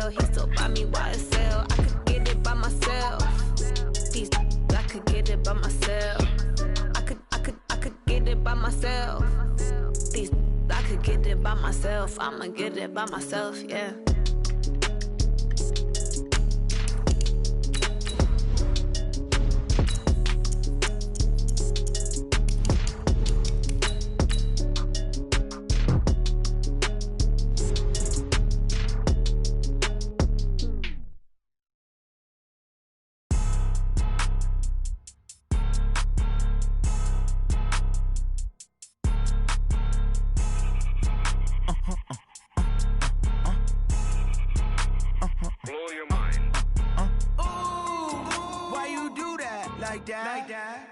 sale. He still buy me YSL. I could get it by myself. These I could get it by myself. I could get it by myself. These I could get it by myself. I'ma get it by myself, yeah.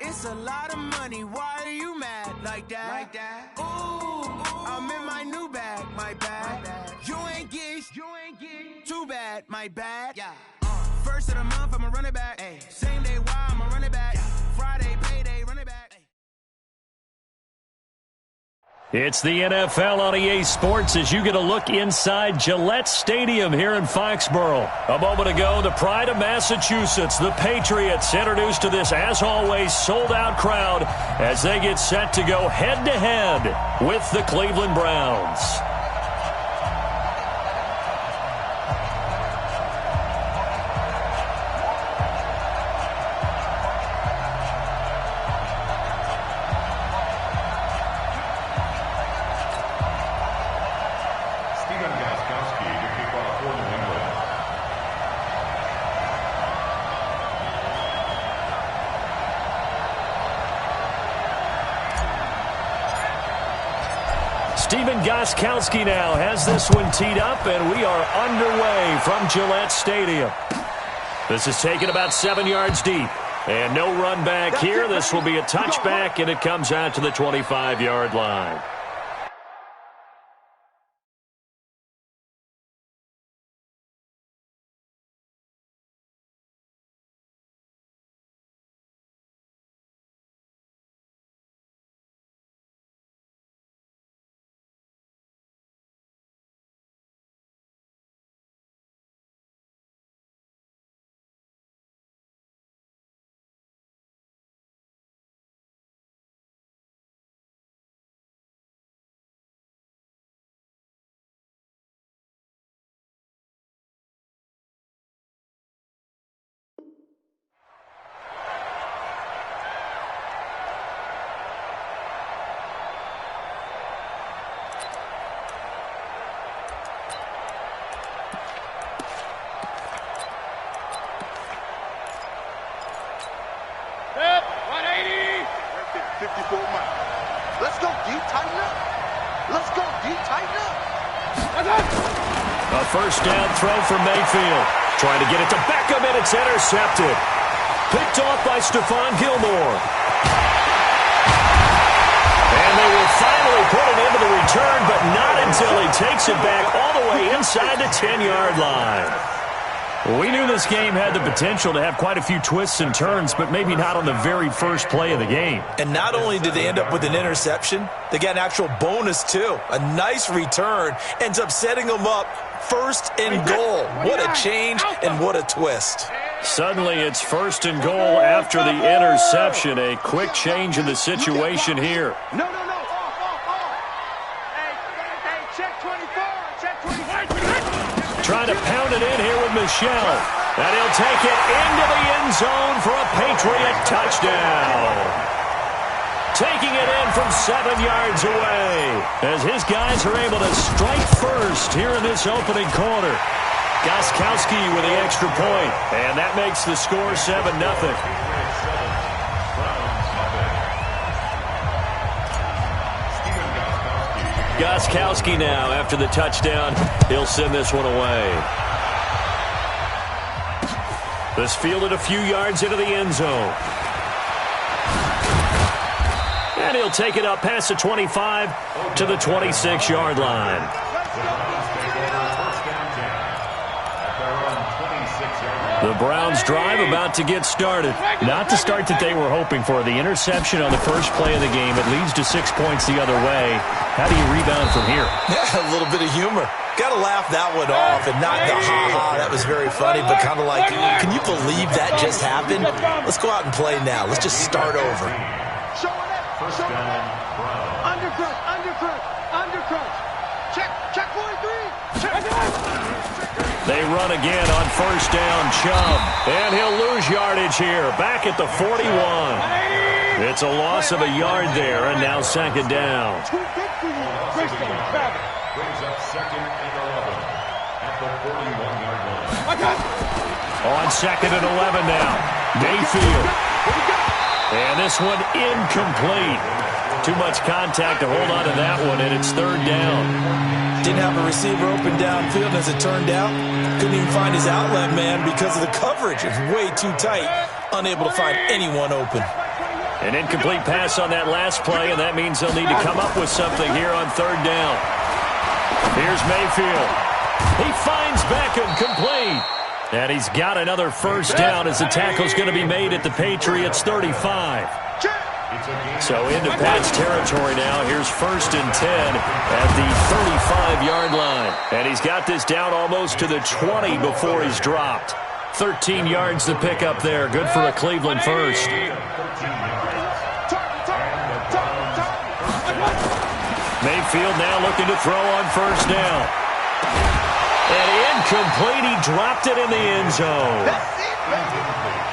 It's a lot of money, why are you mad like that? Ooh, I'm in my new bag, my bad. You ain't get too bad, my bad. Yeah. First of the month, I'ma run it back. Ay. Same day, why I'ma run it back. Friday, payday, run it back. Ay. It's the NFL on EA Sports as you get a look inside Gillette Stadium here in Foxborough. A moment ago, the pride of Massachusetts, the Patriots, introduced to this, as always, sold-out crowd as they get set to go head-to-head with the Cleveland Browns. Stephen Gostkowski now has this one teed up, and we are underway from Gillette Stadium. This is taken about 7 yards deep, and no run back here. This will be a touchback, and it comes out to the 25-yard line. A first down throw for Mayfield. Trying to get it to Beckham, and it's intercepted. Picked off by Stephon Gilmore. And they will finally put it into the return, but not until he takes it back all the way inside the 10-yard line. We knew this game had the potential to have quite a few twists and turns, but maybe not on the very first play of the game. And not only did they end up with an interception, they got an actual bonus too. A nice return ends up setting them up first and goal. What a change and what a twist. Suddenly it's first and goal after the interception. A quick change in the situation here. No. Hey, check 24. Check 24. Trying to pound it in here with Michel. And he'll take it into the end zone for a Patriot touchdown. Taking it in from 7 yards away as his guys are able to strike first here in this opening quarter. Gostkowski with the extra point, and that makes the score 7-0. Gostkowski now after the touchdown. He'll send this one away. This fielded a few yards into the end zone. And he'll take it up past the 25 to the 26-yard line. The Browns drive about to get started. Not the start that they were hoping for. The interception on the first play of the game. It leads to 6 points the other way. How do you rebound from here? Yeah, a little bit of humor. Got to laugh that one off and not the ha-ha. That was very funny, but kind of like, can you believe that just happened? Let's go out and play now. Let's just start over. First down, undercrunch. Check 43. Check. They run again on first down, Chubb. And he'll lose yardage here, back at the 41. It's a loss of a yard there, and now second down. Brings up second and 11 at the 41-yard line. On second and 11 now, Mayfield. And this one incomplete. Too much contact to hold on to that one, and it's third down. Didn't have a receiver open downfield, as it turned out. Couldn't even find his outlet man because of the coverage. It was way too tight. Unable to find anyone open. An incomplete pass on that last play, and that means they'll need to come up with something here on third down. Here's Mayfield. He finds Beckham, complete. And he's got another first down as the tackle's going to be made at the Patriots' 35. So into Pat's territory now. Here's first and 10 at the 35-yard line. And he's got this down almost to the 20 before he's dropped. 13 yards to pick up there. Good for a Cleveland first. Mayfield now looking to throw on first down. And incomplete. He dropped it in the end zone.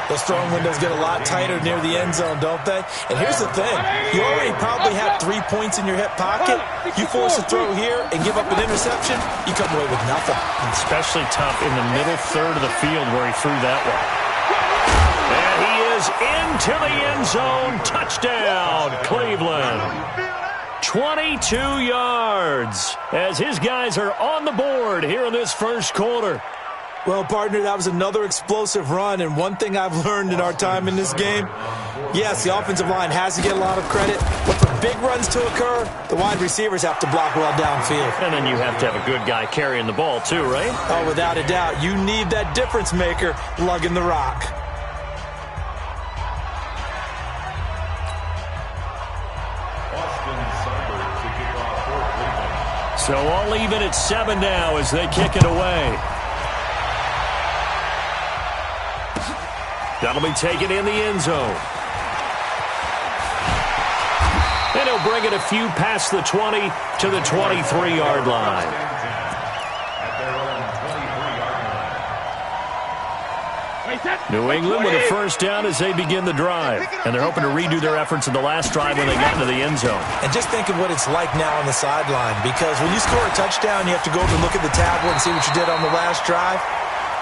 Those throwing windows get a lot tighter near the end zone, don't they? And here's the thing. You already probably have 3 points in your hip pocket. You force a throw here and give up an interception, you come away with nothing. Especially tough in the middle third of the field where he threw that one. And he is into the end zone. Touchdown, Cleveland. 22 yards as his guys are on the board here in this first quarter. Well, partner, that was another explosive run, and one thing I've learned in our time in this game, yes, the offensive line has to get a lot of credit, but for big runs to occur, the wide receivers have to block well downfield. And then you have to have a good guy carrying the ball too, right? Oh, without a doubt. You need that difference maker lugging the rock. So all even at 7 now as they kick it away. That'll be taken in the end zone. And he'll bring it a few past the 20 to the 23-yard line. New England with a first down as they begin the drive. And they're hoping to redo their efforts in the last drive when they got into the end zone. And just think of what it's like now on the sideline, because when you score a touchdown, you have to go over and look at the tablet and see what you did on the last drive.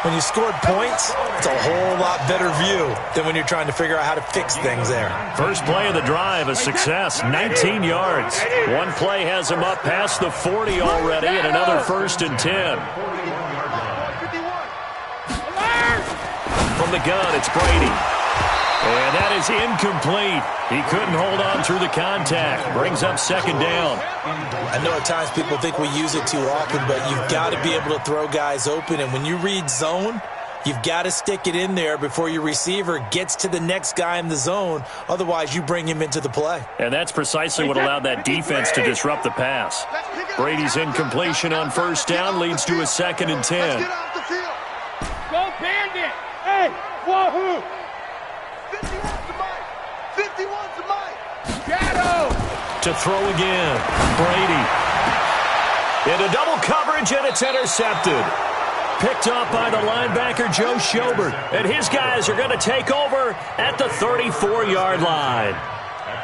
When you scored points, it's a whole lot better view than when you're trying to figure out how to fix things there. First play of the drive, a success, 19 yards. One play has him up past the 40 already, and another first and 10. From the gun, it's Brady. And that is incomplete. He couldn't hold on through the contact. Brings up second down. I know at times people think we use it too often, but you've got to be able to throw guys open. And when you read zone, you've got to stick it in there before your receiver gets to the next guy in the zone. Otherwise, you bring him into the play. And that's precisely what allowed that defense to disrupt the pass. Brady's incompletion on first down leads to a second and 10. Go Bandit! Hey, wahoo! 51's the mic. Shadow. To throw again. Brady. Into double coverage, and it's intercepted. Picked up by the linebacker, Joe Schobert. And his guys are going to take over at the 34-yard line.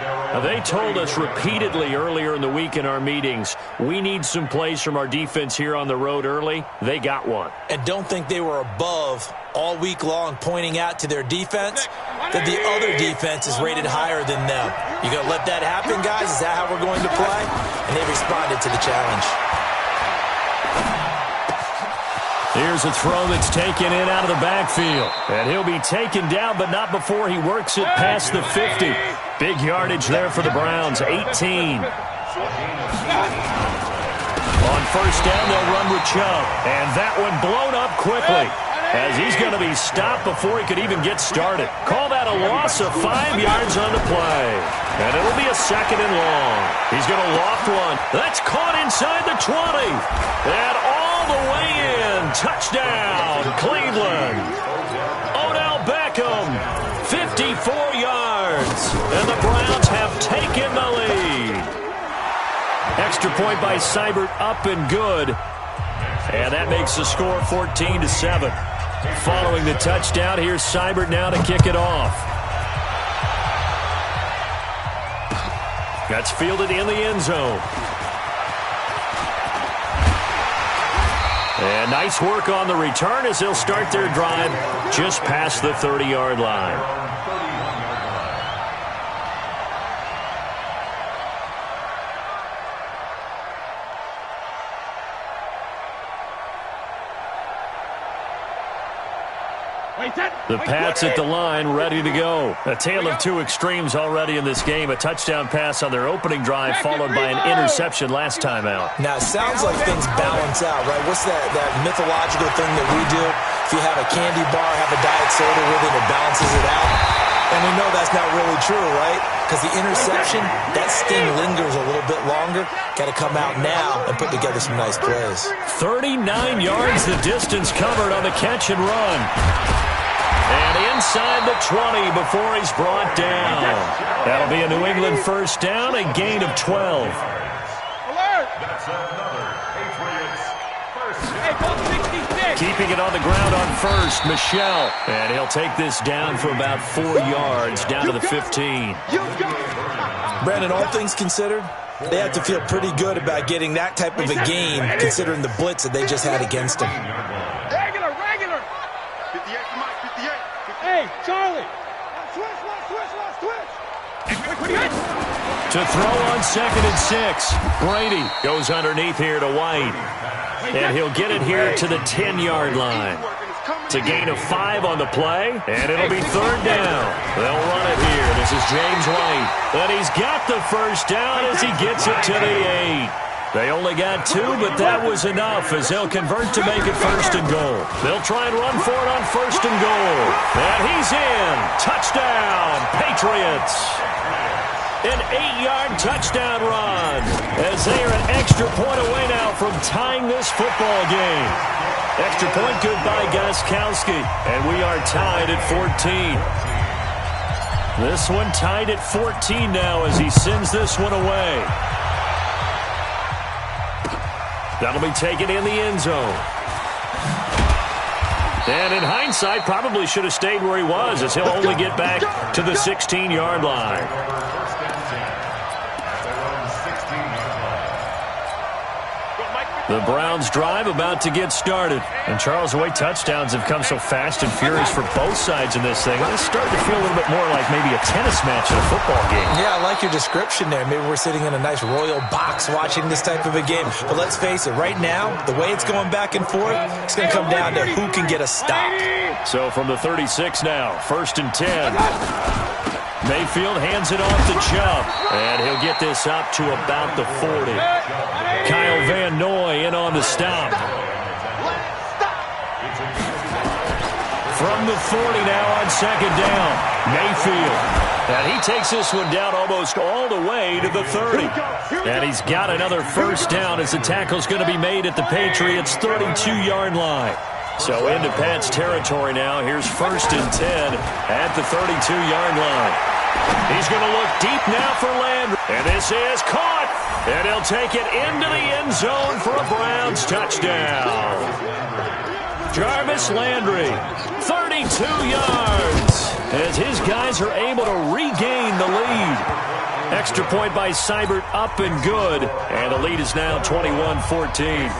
Now, they told us repeatedly earlier in the week in our meetings, we need some plays from our defense here on the road early. They got one. And don't think they were above all week long pointing out to their defense that the other defense is rated higher than them. You going to let that happen, guys? Is that how we're going to play? And they responded to the challenge. Here's a throw that's taken in out of the backfield. And he'll be taken down, but not before he works it past the 50. Big yardage there for the Browns, 18. On first down, they'll run with Chubb. And that one blown up quickly. as he's going to be stopped before he could even get started. Call that a loss of 5 yards on the play. And it'll be a 2nd and long. He's going to loft one. That's caught inside the 20. And all the way in. Touchdown, Cleveland. Odell Beckham, 54 yards. And the Browns have taken the lead. Extra point by Seibert, up and good. And that makes the score 14-7. Following the touchdown, here's Seibert now to kick it off. That's fielded in the end zone. And nice work on the return as they'll start their drive just past the 30-yard line. The Pats at the line, ready to go. A tale of two extremes already in this game. A touchdown pass on their opening drive, followed by an interception last time out. Now, it sounds like things balance out, right? What's that mythological thing that we do? If you have a candy bar, have a diet soda with it, it balances it out. And we know that's not really true, right? Because the interception, that sting lingers a little bit longer. Got to come out now and put together some nice plays. 39 yards the distance covered on the catch and run. And inside the 20 before he's brought down. That'll be a New England first down, a gain of 12. That's another Patriots first down. Keeping it on the ground on first, Michel. And he'll take this down for about 4 yards, down to the 15. Brandon, all things considered, they have to feel pretty good about getting that type of a gain, considering the blitz that they just had against them. Regular. 58, come on, 58. Hey, Charlie. Switch. To throw on 2nd and 6. Brady goes underneath here to White. And he'll get it here to the 10-yard line. It's a gain of 5 on the play, and it'll be 3rd down. They'll run it here. This is James White. And he's got the first down as he gets it to the 8. They only got 2, but that was enough as they'll convert to make it 1st and goal. They'll try and run for it on 1st and goal. And he's in. Touchdown, Patriots. An 8-yard touchdown run as they are an extra point away now from tying this football game. Extra point good by Gostkowski, and we are tied at 14. This one tied at 14 now as he sends this one away. That'll be taken in the end zone. And in hindsight, probably should have stayed where he was as he'll only get back to the 16-yard line. The Browns drive about to get started. And Charles, the way touchdowns have come so fast and furious for both sides in this thing, it's starting to feel a little bit more like maybe a tennis match in a football game. Yeah, I like your description there. Maybe we're sitting in a nice royal box watching this type of a game. But let's face it, right now, the way it's going back and forth, it's going to come down to who can get a stop. So from the 36 now, 1st and 10. Mayfield hands it off to Chubb, and he'll get this up to about the 40. Kyle Van Noy in on the stop. From the 40 now on 2nd down, Mayfield. And he takes this one down almost all the way to the 30. And he's got another first down as the tackle's going to be made at the Patriots' 32-yard line. So into Pat's territory now. Here's 1st and 10 at the 32-yard line. He's going to look deep now for Landry. And this is caught. And he'll take it into the end zone for a Browns touchdown. Jarvis Landry, 32 yards. As his guys are able to regain the lead. Extra point by Seibert, up and good. And the lead is now 21-14.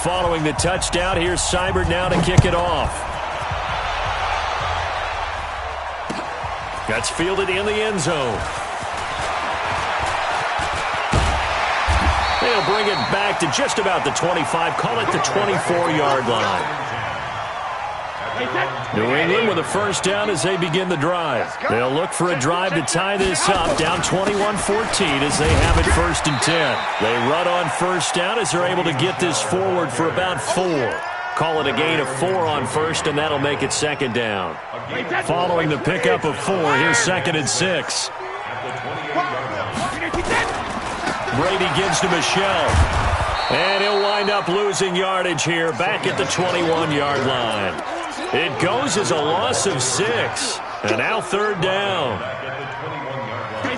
Following the touchdown, here's Seibert now to kick it off. That's fielded in the end zone. They'll bring it back to just about the 25. Call it the 24-yard line. New England with a first down as they begin the drive. They'll look for a drive to tie this up, down 21-14 as they have it 1st and 10. They run on first down as they're able to get this forward for about 4. Call it a gain of 4 on first, and that'll make it 2nd down. Following the pickup of 4, here's 2nd and 6. Brady gives to Michelle. And he'll wind up losing yardage here back at the 21-yard line. It goes as a loss of 6. And now 3rd down.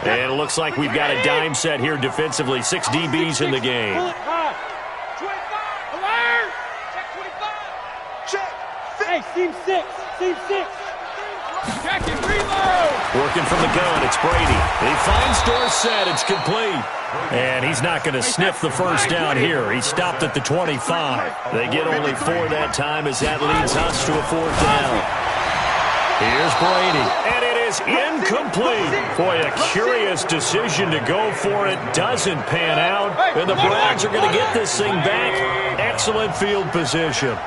And it looks like we've got a dime set here defensively. 6 DBs in the game. Hey, team 6. Team 6. Check and reload. Working from the gun, it's Brady. He finds Dorsett. It's complete. And he's not going to sniff the first down here. He stopped at the 25. They get only 4 that time as that leads us to a 4th down. Here's Brady. And it is incomplete. Boy, a curious decision to go for it. Doesn't pan out. And the Browns are going to get this thing back. Excellent field position.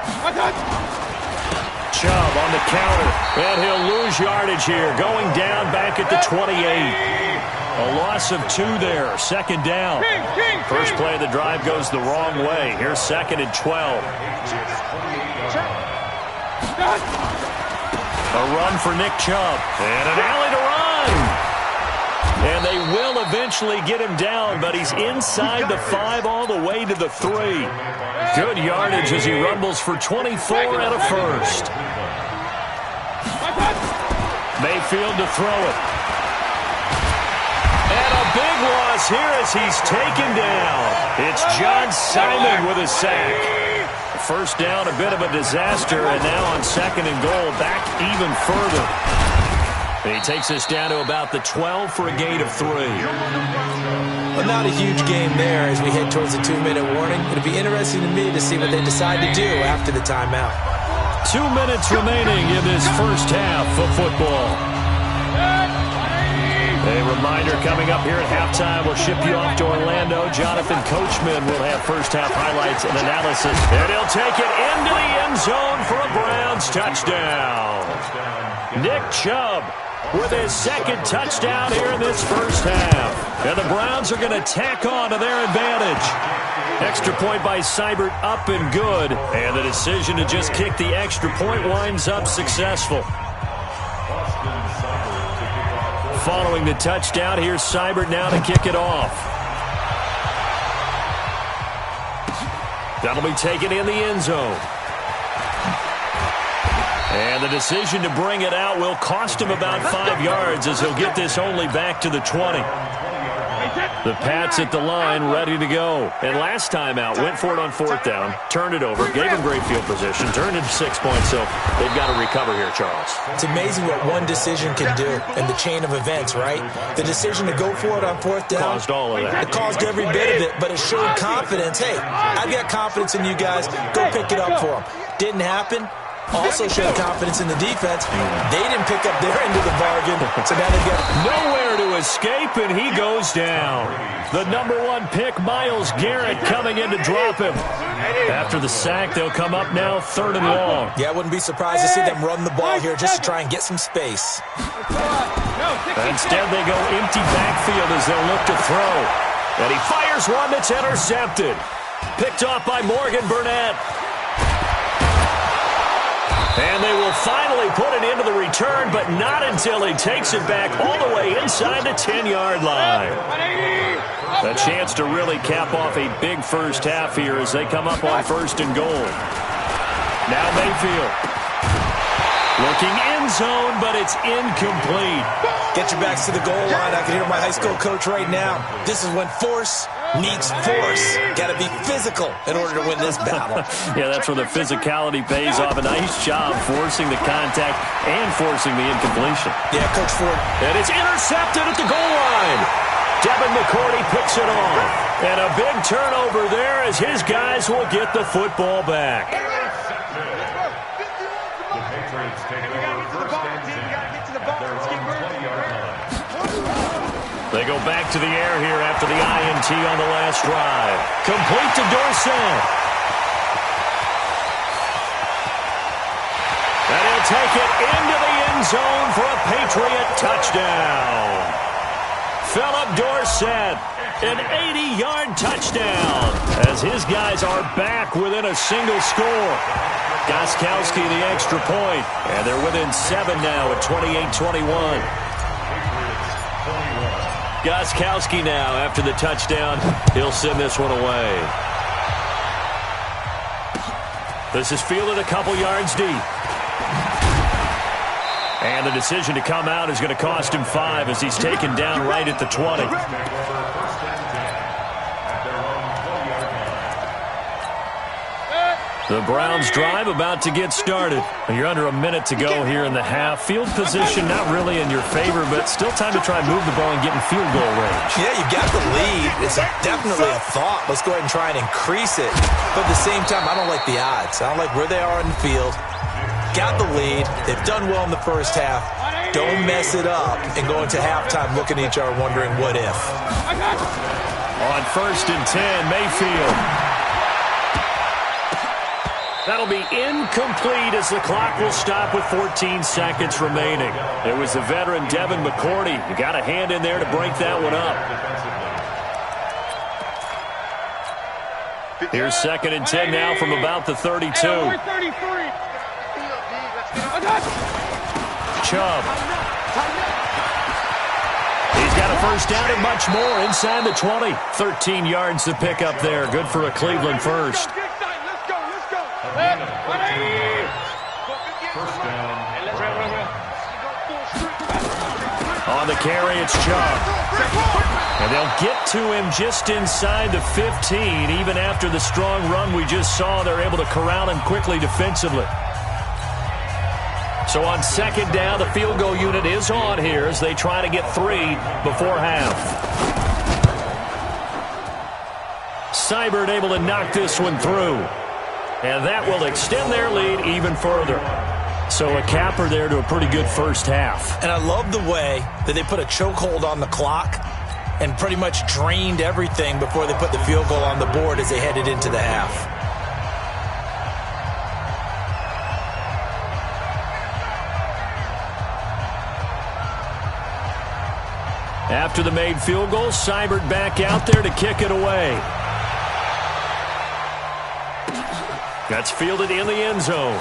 Chubb on the counter, and he'll lose yardage here, going down back at the 28. A loss of 2 there, 2nd down. First play of the drive goes the wrong way. Here's 2nd and 12. A run for Nick Chubb, and an alley to run. And they will eventually get him down, but he's inside the 5 all the way to the 3. Good yardage as he rumbles for 24 and a first. Mayfield to throw it. And a big loss here as he's taken down. It's John Simon with a sack. First down, a bit of a disaster, and now on 2nd and goal, back even further. And he takes us down to about the 12 for a gain of 3. Well, not a huge game there as we head towards the 2-minute warning. It'll be interesting to me to see what they decide to do after the timeout. 2 minutes remaining in this first half of football. A reminder coming up here at halftime. We'll ship you off to Orlando. Jonathan Coachman will have first half highlights and analysis. And he'll take it into the end zone for a Browns touchdown. Nick Chubb with his 2nd touchdown here in this first half. And the Browns are going to tack on to their advantage. Extra point by Seibert up and good. And the decision to just kick the extra point winds up successful. Following the touchdown, here's Seibert now to kick it off. That'll be taken in the end zone. And the decision to bring it out will cost him about 5 yards as he'll get this only back to the 20. The Pats at the line ready to go. And last time out, went for it on 4th down, turned it over, gave him great field position, turned into 6 points, so they've got to recover here, Charles. It's amazing what one decision can do in the chain of events, right? The decision to go for it on 4th down. Caused all of that. It caused every bit of it, but it showed confidence. Hey, I've got confidence in you guys. Go pick it up for them. Didn't happen. Also showed confidence in the defense. They didn't pick up their end of the bargain, so now they've got nowhere to escape, and he goes down. The #1 pick, Myles Garrett, coming in to drop him. After the sack, they'll come up now 3rd and long. Yeah, I wouldn't be surprised to see them run the ball here just to try and get some space. Instead, they go empty backfield as they'll look to throw. And he fires one that's intercepted. Picked off by Morgan Burnett. And they will finally put it into the return, but not until he takes it back all the way inside the 10-yard line. A chance to really cap off a big first half here as they come up on 1st and goal. Now Mayfield. Looking end zone, but it's incomplete. Get your backs to the goal line. I can hear my high school coach right now. This is when force meets force. Got to be physical in order to win this battle. Yeah, that's where the physicality pays off. A nice job forcing the contact and forcing the incompletion. Yeah, Coach Ford. And it's intercepted at the goal line. Devin McCourty picks it off. And a big turnover there as his guys will get the football back. They go back to the air here after the INT on the last drive. Complete to Dorsett. And he'll take it into the end zone for a Patriot touchdown. Philip Dorsett, an 80-yard touchdown, as his guys are back within a single score. Gostkowski the extra point, and they're within 7 now at 28-21. Gostkowski now, after the touchdown, he'll send this one away. This is fielded a couple yards deep. And the decision to come out is going to cost him 5 as he's taken down right at the 20. The Browns drive about to get started. You're under a minute to go here in the half. Field position not really in your favor, but still time to try and move the ball and get in field goal range. Yeah, you got the lead. It's definitely a thought. Let's go ahead and try and increase it. But at the same time, I don't like the odds. I don't like where they are on the field. Got the lead. They've done well in the first half. Don't mess it up and go into halftime looking at each other wondering what if. On 1st and 10, Mayfield. That'll be incomplete as the clock will stop with 14 seconds remaining. It was the veteran Devin McCourty. You got a hand in there to break that one up. Here's 2nd and 10 now from about the 32. Chubb. He's got a first down and much more inside the 20. 13 yards to pick up there. Good for a Cleveland first. On the carry, it's Chubb. And they'll get to him just inside the 15. Even after the strong run we just saw, they're able to corral him quickly defensively. So on 2nd down, the field goal unit is on here as they try to get 3 before half. Seibert able to knock this one through. And that will extend their lead even further. So a capper there to a pretty good first half. And I love the way that they put a chokehold on the clock and pretty much drained everything before they put the field goal on the board as they headed into the half. After the made field goal, Seibert back out there to kick it away. That's fielded in the end zone.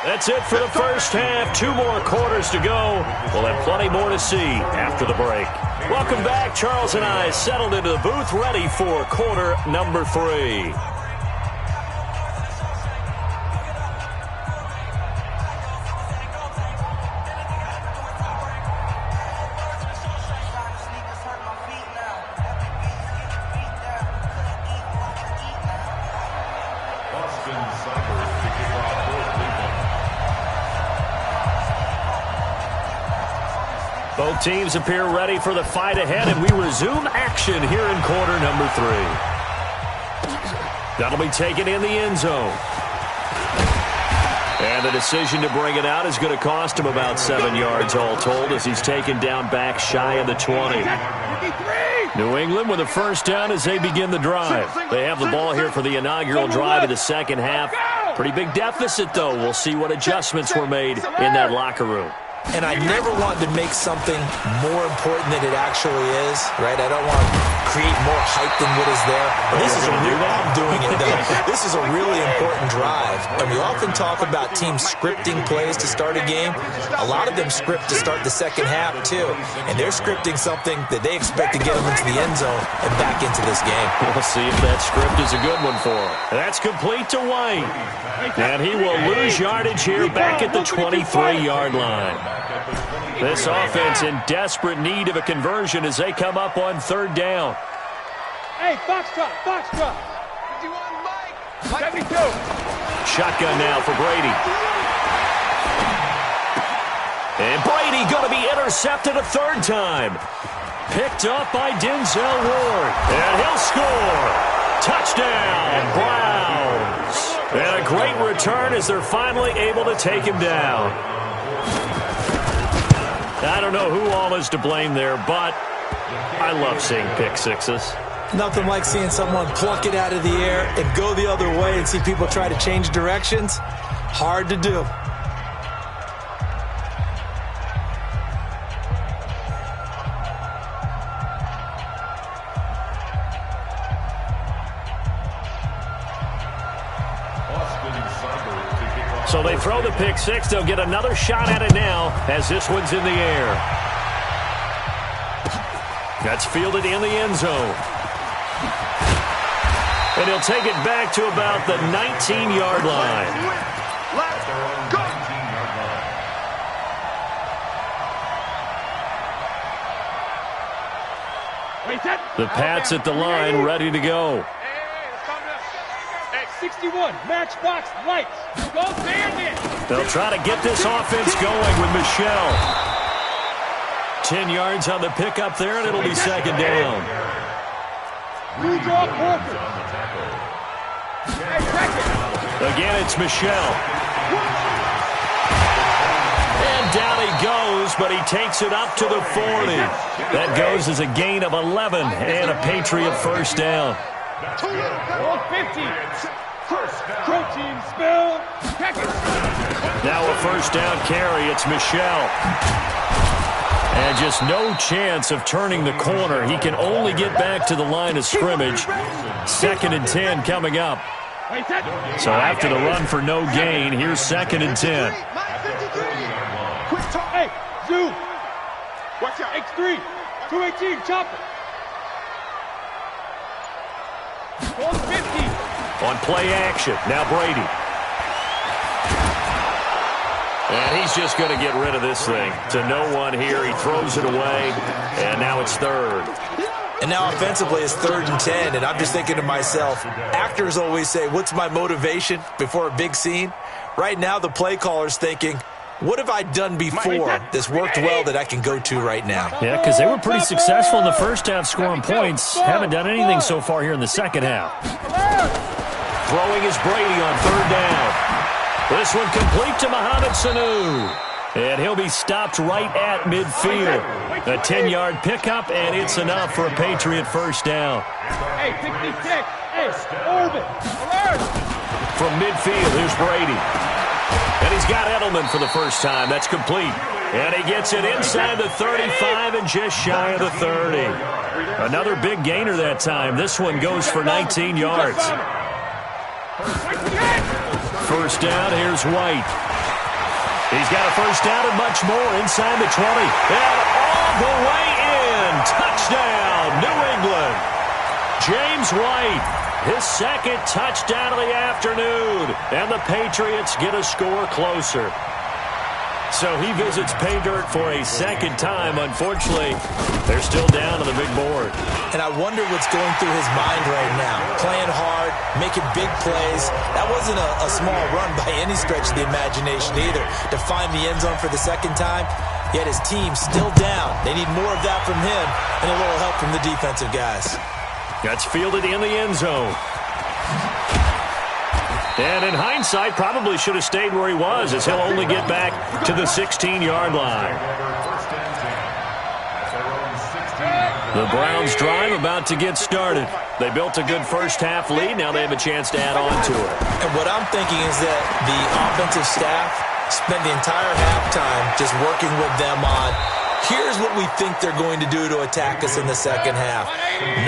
That's it for the first half. 2 more quarters to go. We'll have plenty more to see after the break. Welcome back. Charles and I settled into the booth ready for quarter number 3. Both teams appear ready for the fight ahead, and we resume action here in quarter number 3. That'll be taken in the end zone. And the decision to bring it out is going to cost him about 7 yards all told as he's taken down back shy of the 20. New England with a first down as they begin the drive. They have the ball here for the inaugural drive of the second half. Pretty big deficit, though. We'll see what adjustments were made in that locker room. And I never want to make something more important than it actually is, right? I don't want to create more hype than what is there. But this is I'm doing it, though. This is a really important drive. And we often talk about teams scripting plays to start a game. A lot of them script to start the second half, too. And they're scripting something that they expect to get them into the end zone and back into this game. We'll see if that script is a good one for him. That's complete to White. And he will lose yardage here back at the 23-yard line. This offense in desperate need of a conversion as they come up on 3rd down. Hey, box drop. 72. Shotgun now for Brady. And Brady going to be intercepted a 3rd time. Picked up by Denzel Ward. And he'll score. Touchdown, Browns. And a great return as they're finally able to take him down. I don't know who all is to blame there, but I love seeing pick sixes. Nothing like seeing someone pluck it out of the air and go the other way and see people try to change directions. Hard to do. So they throw the pick six. They'll get another shot at it now as this one's in the air. That's fielded in the end zone. And he'll take it back to about the 19-yard line. Let's go. The Pats at the line, ready to go. 61, matchbox lights. Go Bandit. They'll try to get this offense going with Michelle. 10 yards on the pickup there, and it'll be second down. Blue draw Corker. Again, it's Michelle. And down he goes, but he takes it up to the 40. That goes as a gain of 11 and a Patriot first down. 50. Protein spill. Now a first down carry. It's Michelle. And just no chance of turning the corner. He can only get back to the line of scrimmage. 2nd and 10 coming up. So after the run for no gain, here's 2nd and 10. Hey, Zoo. Watch out. X3. 218. Chopper. 150. On play action, now Brady. And he's just going to get rid of this thing. To no one here, he throws it away, and now it's 3rd. And now offensively it's 3rd and 10, and I'm just thinking to myself, actors always say, what's my motivation before a big scene? Right now the play caller's thinking, what have I done before that's worked well that I can go to right now? Yeah, because they were pretty successful in the first half scoring points. Haven't done anything so far here in the second half. Throwing is Brady on 3rd down. This one complete to Mohamed Sanu. And he'll be stopped right at midfield. A 10-yard pickup, and it's enough for a Patriot first down. Hey, 66. Hey, Orbit. Alert. From midfield, here's Brady. And he's got Edelman for the first time. That's complete. And he gets it inside the 35 and just shy of the 30. Another big gainer that time. This one goes for 19 yards. First down, here's White. He's got a first down and much more inside the 20. And all the way in. Touchdown, New England. James White, his 2nd touchdown of the afternoon. And the Patriots get a score closer. So he visits pay dirt for a 2nd time. Unfortunately, they're still down on the big board. And I wonder what's going through his mind right now. Playing hard, making big plays. That wasn't a small run by any stretch of the imagination either. To find the end zone for the 2nd time, yet his team still down. They need more of that from him and a little help from the defensive guys. That's fielded in the end zone. And in hindsight, probably should have stayed where he was, as he'll only get back to the 16-yard line. The Browns drive about to get started. They built a good first half lead. Now they have a chance to add on to it. And what I'm thinking is that the offensive staff spent the entire halftime just working with them on, here's what we think they're going to do to attack us in the second half.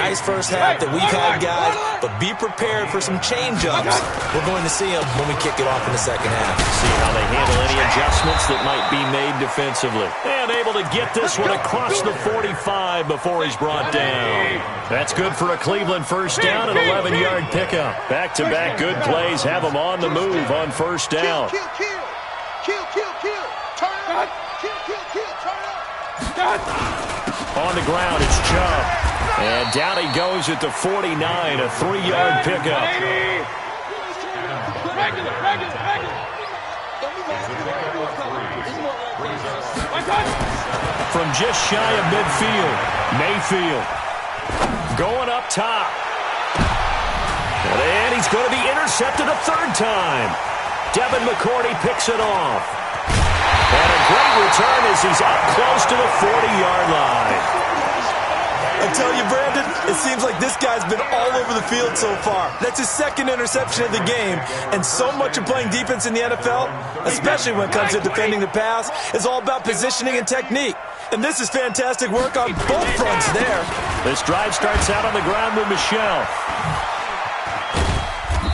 Nice first half that we've had, guys, but be prepared for some change-ups. We're going to see them when we kick it off in the second half. See how they handle any adjustments that might be made defensively. And able to get this one across the 45 before he's brought down. That's good for a Cleveland first down, an 11-yard pickup. Back-to-back good plays have them on the move on first down. Kill. Turn up. Kill. Turn up. On the ground, it's Chubb. And down he goes at the 49, a 3-yard pickup. From just shy of midfield, Mayfield going up top. And he's going to be intercepted a 3rd time. Devin McCourty picks it off. And a great return as he's up close to the 40-yard line. I tell you, Brandon, it seems like this guy's been all over the field so far. That's his second interception of the game, and so much of playing defense in the NFL, especially when it comes to defending the pass, is all about positioning and technique. And this is fantastic work on both fronts there. This drive starts out on the ground with Michel.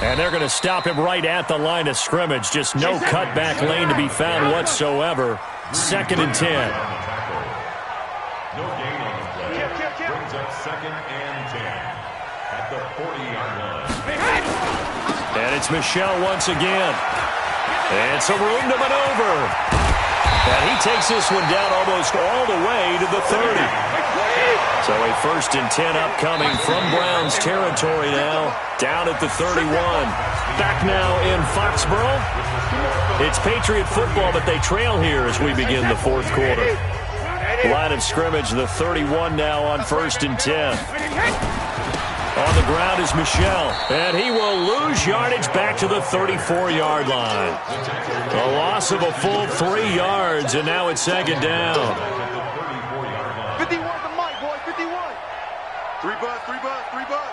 And they're going to stop him right at the line of scrimmage. Just no cutback lane to be found whatsoever. 2nd and 10. No gain on the play. Brings up 2nd and 10 at the 40-yard line. And it's Michel once again. And some room to maneuver. And he takes this one down almost all the way to the 30. So a 1st and 10 upcoming from Browns territory now. Down at the 31. Back now in Foxborough. It's Patriot football, but they trail here as we begin the 4th quarter. Line of scrimmage, the 31 now on 1st and 10. On the ground is Michel, and he will lose yardage back to the 34-yard line. A loss of a full 3 yards, and now it's 2nd down. 51 the mic, boy, 51. 3 buzz, 3 buzz, 3 buzz.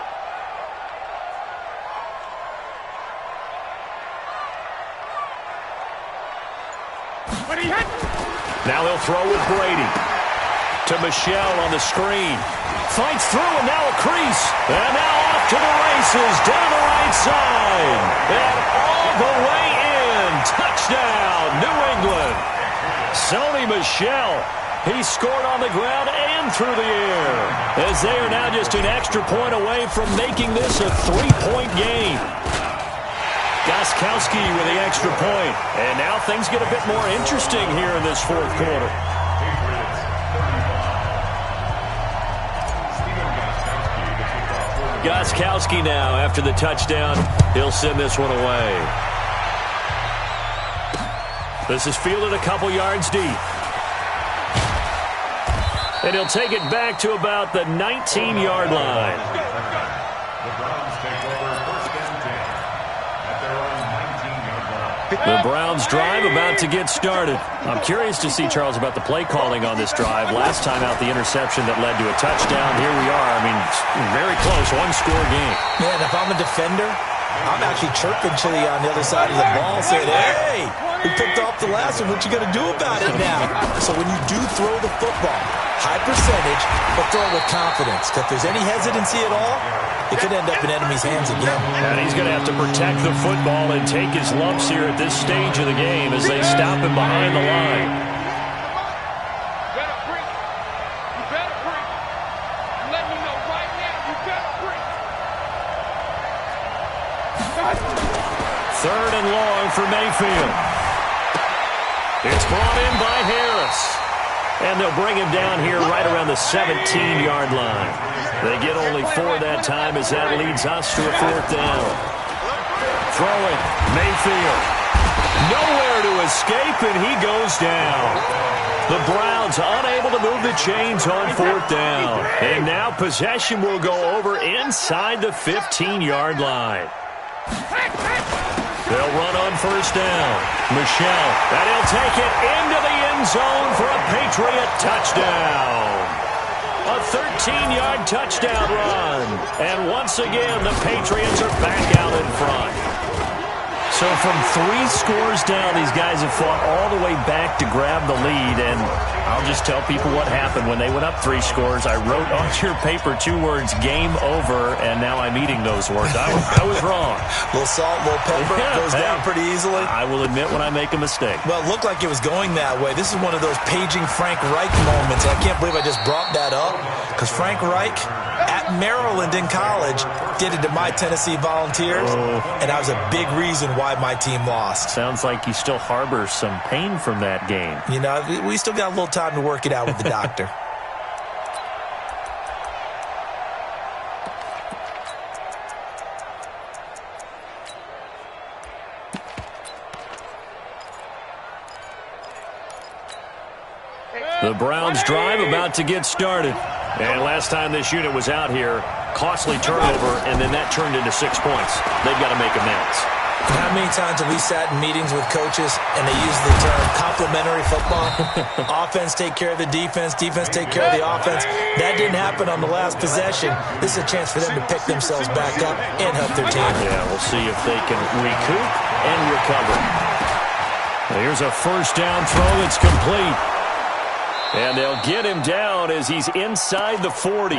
Now he'll throw with Brady. To Michel on the screen. Fights through, and now a crease. And now off to the races, down the right side. And all the way in. Touchdown, New England. Sony Michel. He scored on the ground and through the air. As they are now just an extra point away from making this a 3-point game. Gostkowski with the extra point. And now things get a bit more interesting here in this 4th quarter. Gostkowski now after the touchdown. He'll send this one away. This is fielded a couple yards deep. And he'll take it back to about the 19-yard line. The Browns take over 1st and 10 at their own 19-yard line. The Browns drive about to get started. I'm curious to see, Charles, about the play calling on this drive. Last time out, the interception that led to a touchdown. Here we are. I mean, very close, 1-score game. Man, if I'm a defender, I'm actually chirping Chili on the other side of the ball, saying, hey, we picked off the last one. What you going to do about it now? So when you do throw the football, high percentage, but throw it with confidence. Because if there's any hesitancy at all, it could end up in enemy's hands again. And he's going to have to protect the football and take his lumps here at this stage of the game as they stop him behind the line. You better break. You better break. Let me know right now. You better break. 3rd and long for Mayfield. It's brought in by Harris. And they'll bring him down here right around the 17-yard line. They get only 4 that time as that leads us to a 4th down. Throwing, Mayfield. Nowhere to escape, and he goes down. The Browns unable to move the chains on 4th down. And now possession will go over inside the 15-yard line. They'll run on 1st down. Michel, and he'll take it into the end zone for a Patriot touchdown. A 13-yard touchdown run. And once again, the Patriots are back out in front. So from 3 scores down, these guys have fought all the way back to grab the lead. And I'll just tell people what happened when they went up 3 scores. I wrote on your paper 2 words, game over, and now I'm eating those words. I was wrong. A little salt, a little pepper, goes down pretty easily. I will admit when I make a mistake. Well, it looked like it was going that way. This is one of those paging Frank Reich moments. I can't believe I just brought that up because Frank Reich at Maryland in college did it to my Tennessee Volunteers, and that was a big reason why my team lost. Sounds like you still harbor some pain from that game. You know, we still got a little time to work it out with the doctor. The Browns drive about to get started. And last time this unit was out here, costly turnover, and then that turned into 6 points. They've got to make amends. How many times have we sat in meetings with coaches and they use the term complementary football? Offense take care of the defense, defense take care of the offense. That didn't happen on the last possession. This is a chance for them to pick themselves back up and help their team. Yeah, we'll see if they can recoup and recover. Here's a first down throw that's complete. And they'll get him down as he's inside the 40.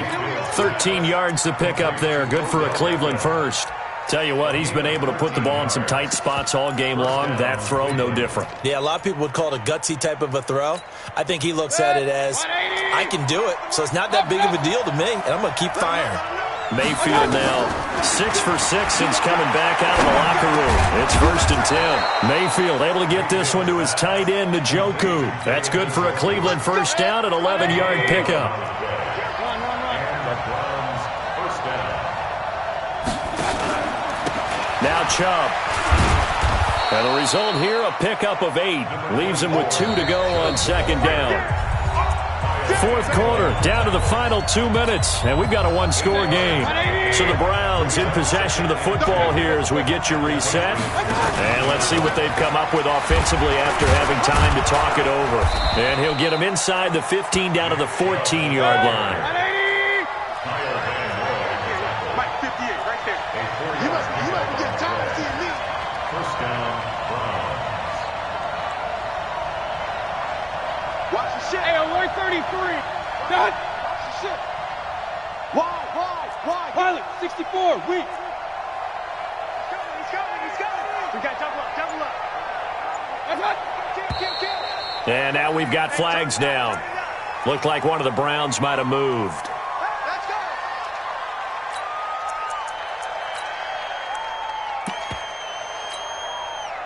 13 yards to pick up there. Good for a Cleveland first. Tell you what, he's been able to put the ball in some tight spots all game long. That throw, no different. Yeah, a lot of people would call it a gutsy type of a throw. I think he looks at it as, I can do it, so it's not that big of a deal to me, and I'm going to keep firing. Mayfield now 6 for 6 since coming back out of the locker room. It's 1st and 10. Mayfield able to get this one to his tight end, Njoku. That's good for a Cleveland first down and 11-yard pickup. Now Chubb. And the result here, a pickup of 8. Leaves him with 2 to go on second down. Fourth quarter, down to the final 2 minutes, and we've got a one-score game. So the Browns in possession of the football here as we get you reset. And let's see what they've come up with offensively after having time to talk it over. And he'll get him inside the 15 down to the 14-yard line. Hey, on 133. Done. Shit. Why? Pilot, 64, weak. He's coming. We got double up. And now we've got flags down. Looked like one of the Browns might have moved.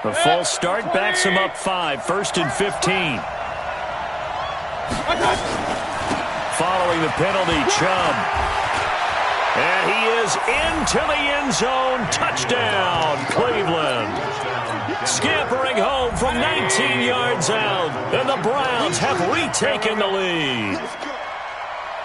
A false start backs him up 5, 1st and 15. Following the penalty, Chubb. And he is into the end zone. Touchdown, Cleveland. Scampering home from 19 yards out. And the Browns have retaken the lead.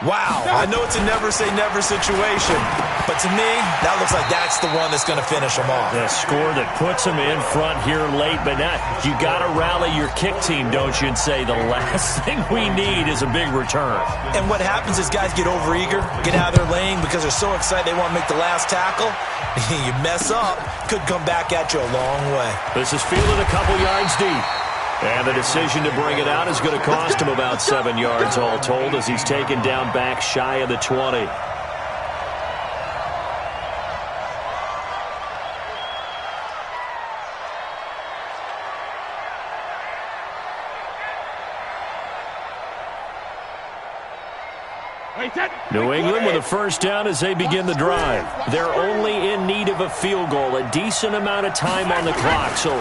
Wow, I know it's a never-say-never situation, but to me, that looks like that's the one that's going to finish them off. The score that puts them in front here late, but not. You got to rally your kick team, don't you, and say the last thing we need is a big return. And what happens is guys get overeager, get out of their lane because they're so excited they want to make the last tackle. You mess up, could come back at you a long way. This is fielded a couple yards deep. And the decision to bring it out is going to cost him about 7 yards all told as he's taken down back shy of the 20. New England with a first down as they begin the drive. They're only in need of a field goal, a decent amount of time on the clock. So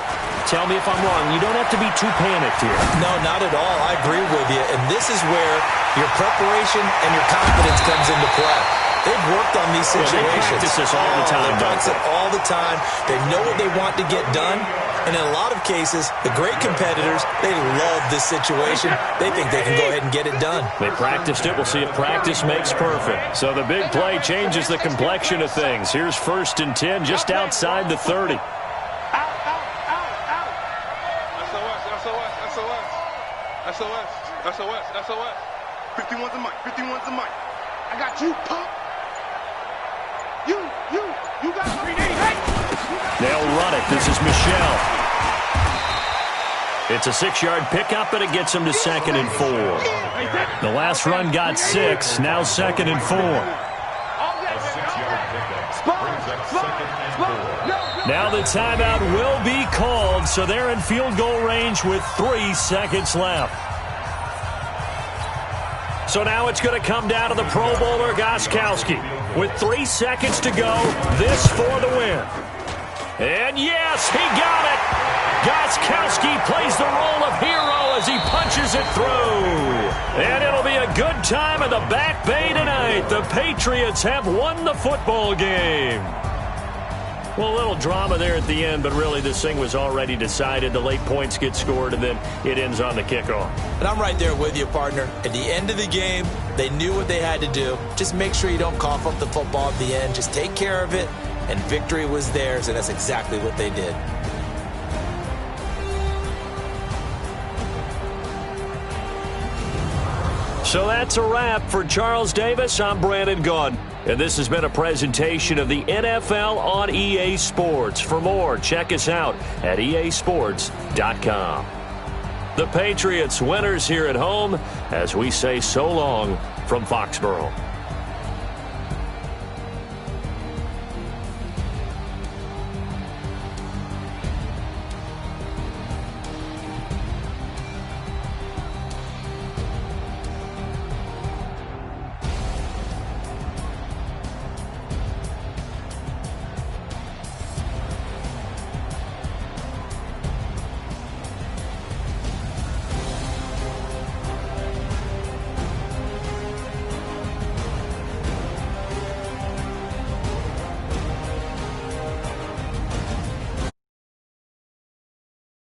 tell me if I'm wrong. You don't have to be too panicked here. No, not at all. I agree with you. And this is where your preparation and your confidence comes into play. They've worked on these situations. They practice this all the time. They practice it all the time. They know what they want to get done. And in a lot of cases, the great competitors, they love this situation. They think they can go ahead and get it done. They practiced it. We'll see if practice makes perfect. So the big play changes the complexion of things. Here's 1st and 10 just outside the 30. Out. SOS. 51's a mic. I got you, pump. You got me. They'll run it. This is Michelle. It's a 6-yard pickup, and it gets him to 2nd and 4. The last run got 6. Now 2nd and 4. Now the timeout will be called, so they're in field goal range with 3 seconds left. So now it's going to come down to the Pro Bowler, Gostkowski. With 3 seconds to go, this for the win. And yes, he got it. Gostkowski plays the role of hero as he punches it through. And it'll be a good time in the Back Bay tonight. The Patriots have won the football game. Well, a little drama there at the end, but really this thing was already decided. The late points get scored, and then it ends on the kickoff. And I'm right there with you, partner. At the end of the game, they knew what they had to do. Just make sure you don't cough up the football at the end. Just take care of it and victory was theirs, and that's exactly what they did. So that's a wrap for Charles Davis. I'm Brandon Gaudin, and this has been a presentation of the NFL on EA Sports. For more, check us out at easports.com. The Patriots winners here at home as we say so long from Foxborough.